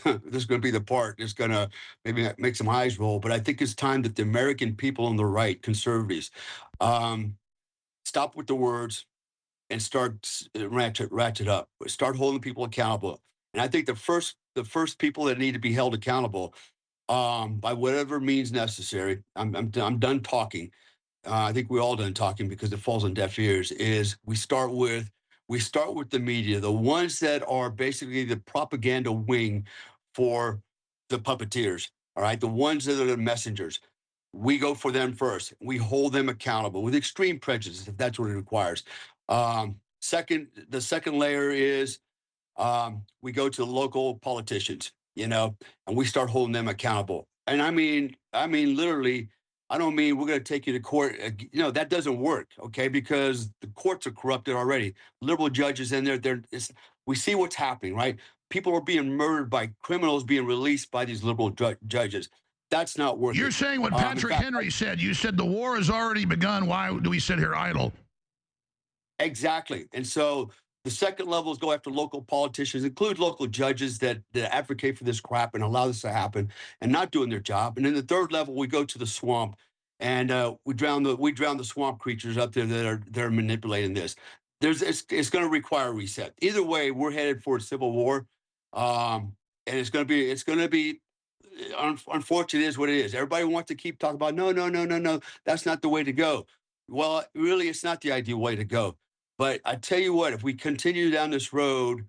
this is going to be the part that's going to maybe make some eyes roll. But I think it's time that the American people on the right, conservatives, um, stop with the words and start ratchet up. Start holding people accountable. And I think the first people that need to be held accountable, by whatever means necessary. I'm done talking. I think we're all done talking because it falls on deaf ears. Is we start with the media, the ones that are basically the propaganda wing for the puppeteers. All right, the ones that are the messengers. We go for them first. We hold them accountable with extreme prejudice if that's what it requires. The second layer is we go to local politicians, and we start holding them accountable. And I mean, literally, I don't mean we're going to take you to court. That doesn't work, okay? Because the courts are corrupted already. Liberal judges in there. We see what's happening, right? People are being murdered by criminals being released by these liberal judges. That's not You're working. saying what In Patrick fact, Henry said. You said the war has already begun. Why do we sit here idle? exactly. And so the second level is go after local politicians, include local judges that advocate for this crap and allow this to happen and not doing their job. And then the third level, we go to the swamp and we drown the swamp creatures up there that are manipulating this. It's going to require a reset. Either way, we're headed for a civil war, and it's going to be unfortunate. It is what it is. Everybody wants to keep talking about no, no, no, no, no. That's not the way to go. Well, really, it's not the ideal way to go. But I tell you what, if we continue down this road,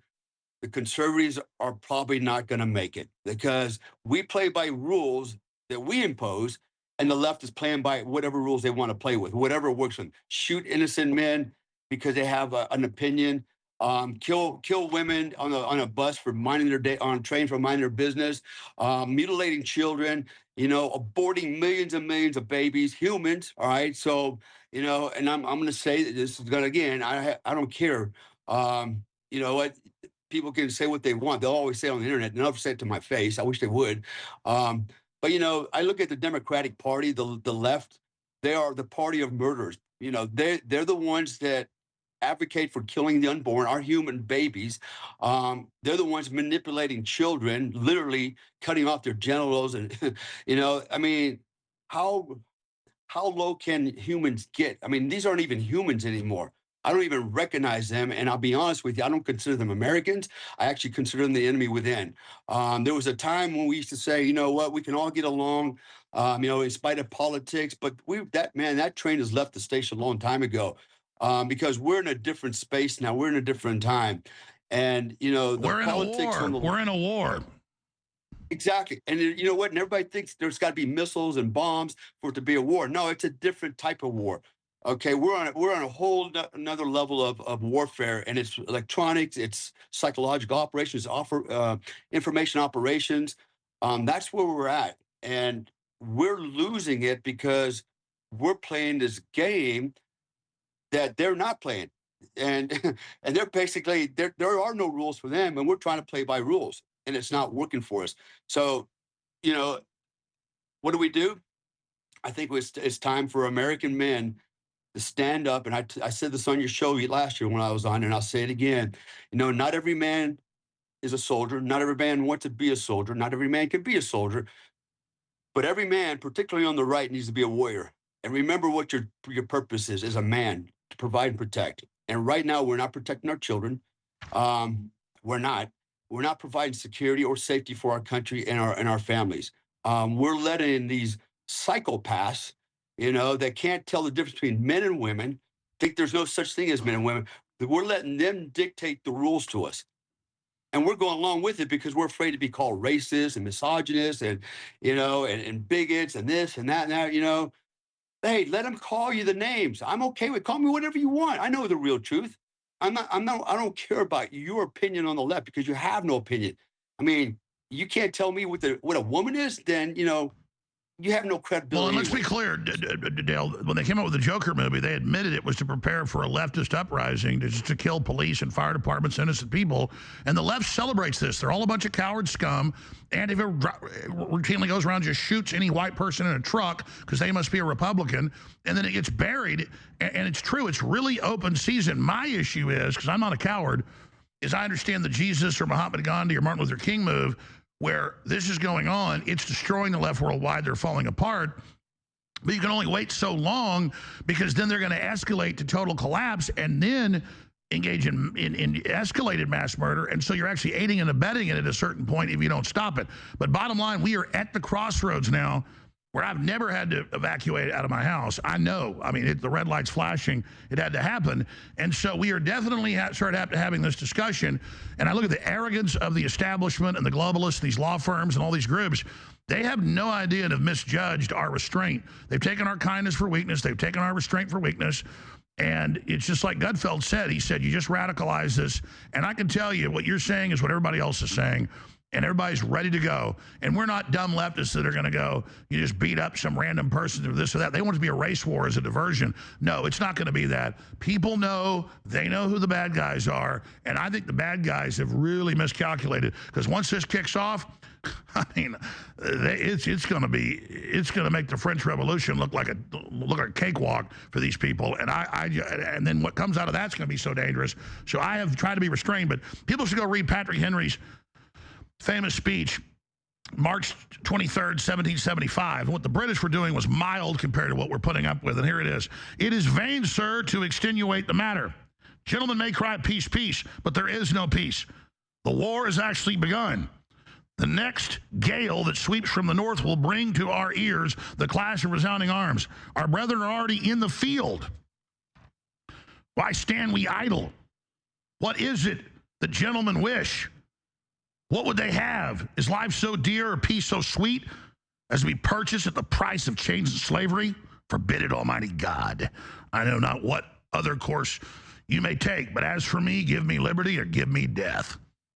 the conservatives are probably not going to make it because we play by rules that we impose, and the left is playing by whatever rules they want to play with, whatever works for them. Shoot innocent men because they have an opinion. Kill women on a bus for minding their day, on a train for minding their business. Mutilating children. Aborting millions and millions of babies, humans. All right, so and I'm going to say that this is going to again. I don't care. You know what? People can say what they want. They'll always say it on the internet. They'll never say it to my face. I wish they would. But I look at the Democratic Party, the left. They are the party of murderers. They're the ones that advocate for killing the unborn, our human babies. They're the ones manipulating children, literally cutting off their genitals, and I mean, how how low can humans get? I mean, these aren't even humans anymore. I don't even recognize them. And I'll be honest with you, I don't consider them Americans. I actually consider them the enemy within. There was a time when we used to say, you know what, we can all get along, in spite of politics. But that train has left the station a long time ago, because we're in a different space now. We're in a different time. And, the We're in a politics war. on the We're in a war. exactly. And you know what? And everybody thinks there's got to be missiles and bombs for it to be a war. No, it's a different type of war. Okay, we're on a whole another level of warfare, and it's electronics, it's psychological operations, information operations. That's where we're at, and we're losing it because we're playing this game that they're not playing, and and they're basically there are no rules for them, and we're trying to play by rules, and it's not working for us. So, you know, what do we do? I think it's time for American men to stand up. And I said this on your show last year when I was on, and I'll say it again. Not every man is a soldier. Not every man wants to be a soldier. Not every man can be a soldier. But every man, particularly on the right, needs to be a warrior. And remember what your purpose is as a man, to provide and protect. And right now, we're not protecting our children. We're not. We're not providing security or safety for our country and our families. We're letting these psychopaths, that can't tell the difference between men and women, think there's no such thing as men and women. That we're letting them dictate the rules to us. And we're going along with it because we're afraid to be called racist and misogynist and bigots and this and that and that. Hey, let them call you the names. I'm okay with call me whatever you want. I know the real truth. I don't care about your opinion on the left because you have no opinion. I mean, you can't tell me what a woman is, then you have no credibility. Well, and let's be anyways. clear, Dale, when they came out with the Joker movie, they admitted it was to prepare for a leftist uprising, to kill police and fire departments, innocent people. And the left celebrates this. They're all a bunch of coward scum. And if it routinely goes around, just shoots any white person in a truck because they must be a Republican, and then it gets buried. And it's true. It's really open season. My issue is, because I'm not a coward, is I understand the Jesus or Mahatma Gandhi or Martin Luther King move. where this is going on. It's destroying the left worldwide. They're falling apart. But you can only wait so long because then they're going to escalate to total collapse and then engage in escalated mass murder. And so you're actually aiding and abetting it at a certain point if you don't stop it. But bottom line, we are at the crossroads now where I've never had to evacuate out of my house. I know. I mean, the red light's flashing. It had to happen. And so we are definitely having this discussion. And I look at the arrogance of the establishment and the globalists, these law firms and all these groups. They have no idea and have misjudged our restraint. They've taken our kindness for weakness. They've taken our restraint for weakness. And it's just like Gutfeld said. He said, you just radicalize this. And I can tell you what you're saying is what everybody else is saying. And everybody's ready to go. And we're not dumb leftists that are going to go, you just beat up some random person or this or that. They want it to be a race war as a diversion. No, it's not going to be that. People know, they know who the bad guys are. And I think the bad guys have really miscalculated. Because once this kicks off, I mean, it's going to make the French Revolution look like a cakewalk for these people. And and then what comes out of that's going to be so dangerous. So I have tried to be restrained, but people should go read Patrick Henry's famous speech, March 23rd, 1775. And what the British were doing was mild compared to what we're putting up with. And here it is. It is vain, sir, to extenuate the matter. Gentlemen may cry peace, peace, but there is no peace. The war has actually begun. The next gale that sweeps from the north will bring to our ears the clash of resounding arms. Our brethren are already in the field. Why stand we idle? What is it that gentlemen wish? What would they have? Is life so dear or peace so sweet as to be purchased at the price of chains and slavery? Forbid it, Almighty God. I know not what other course you may take, but as for me, give me liberty or give me death.